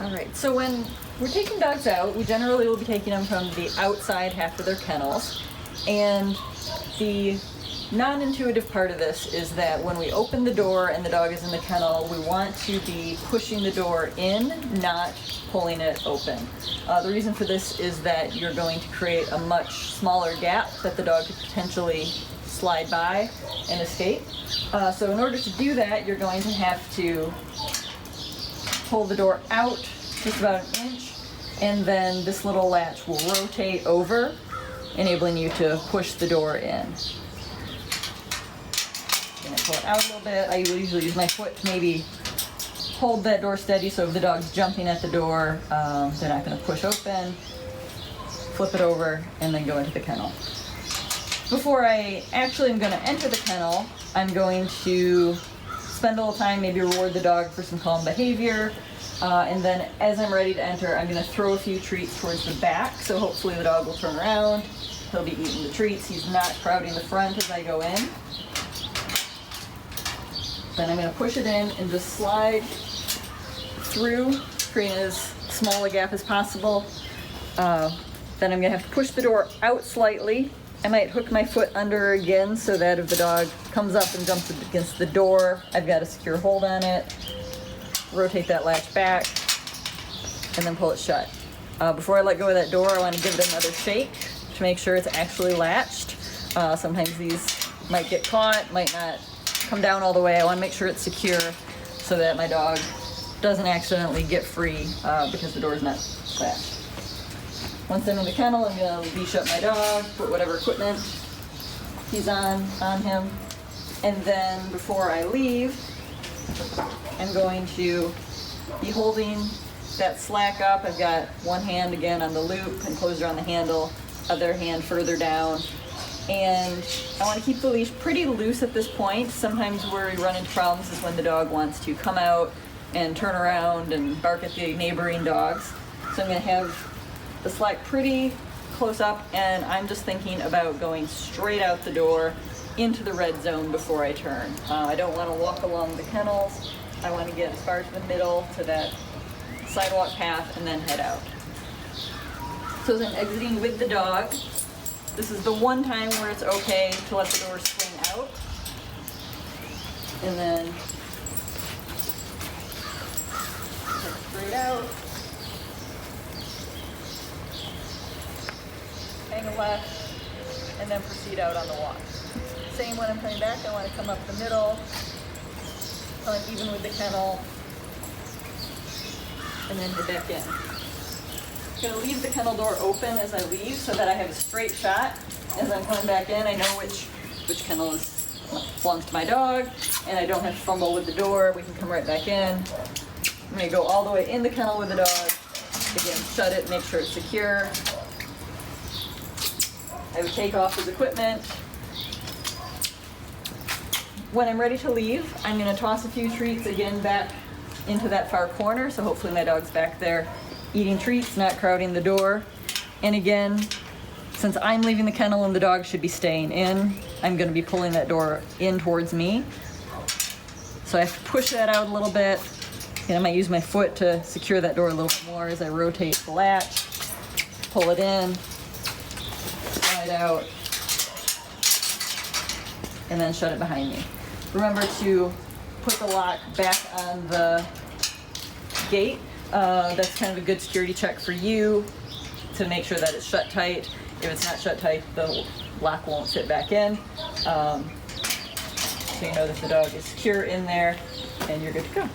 All right, so when we're taking dogs out, we generally will be taking them from the outside half of their kennels. And the non-intuitive part of this is that when we open the door and the dog is in the kennel, we want to be pushing the door in, not pulling it open. The reason for this is that you're going to create a much smaller gap that the dog could potentially slide by and escape. So in order to do that, you're going to have to pull the door out just about an inch, and then this little latch will rotate over, enabling you to push the door in. I'm going to pull it out a little bit. I usually use my foot to maybe hold that door steady, so if the dog's jumping at the door, they're not going to push open. Flip it over and then go into the kennel. Before I actually am going to enter the kennel, I'm going to spend a little time, maybe reward the dog for some calm behavior, and then as I'm ready to enter, I'm going to throw a few treats towards the back, so hopefully the dog will turn around. He'll be eating the treats. He's not crowding the front as I go in. Then I'm going to push it in and just slide through, creating as small a gap as possible. Then I'm going to have to push the door out slightly. I might hook my foot under again so that if the dog comes up and jumps against the door, I've got a secure hold on it. Rotate that latch back and then pull it shut. Before I let go of that door, I want to give it another shake to make sure it's actually latched. Sometimes these might get caught, might not come down all the way. I want to make sure it's secure so that my dog doesn't accidentally get free because the door is not latched. Once I'm in the kennel, I'm going to leash up my dog, put whatever equipment he's on him, and then before I leave, I'm going to be holding that slack up. I've got one hand again on the loop and closer on the handle, other hand further down, and I want to keep the leash pretty loose at this point. Sometimes where we run into problems is when the dog wants to come out and turn around and bark at the neighboring dogs. So I'm going to have the slack pretty close up, and I'm just thinking about going straight out the door into the red zone before I turn. I don't want to walk along the kennels. I want to get as far to the middle to that sidewalk path and then head out. So as I'm exiting with the dog, this is the one time where it's okay to let the door swing out. And then head straight out. Hang a left, and then proceed out on the walk. Same when I'm coming back, I want to come up the middle, even with the kennel, and then head back in. I'm going to leave the kennel door open as I leave so that I have a straight shot. As I'm coming back in, I know which kennel belongs to my dog, and I don't have to fumble with the door. We can come right back in. I'm going to go all the way in the kennel with the dog. Again, shut it, make sure it's secure. I would take off his equipment. When I'm ready to leave, I'm going to toss a few treats again back into that far corner, so hopefully my dog's back there eating treats, not crowding the door. And again, since I'm leaving the kennel and the dog should be staying in, I'm going to be pulling that door in towards me. So I have to push that out a little bit, and I might use my foot to secure that door a little bit more as I rotate the latch, pull it in, out, and then shut it behind me. Remember to put the lock back on the gate. That's kind of a good security check for you to make sure that it's shut tight. If it's not shut tight, the lock won't fit back in. So you know that the dog is secure in there and you're good to go.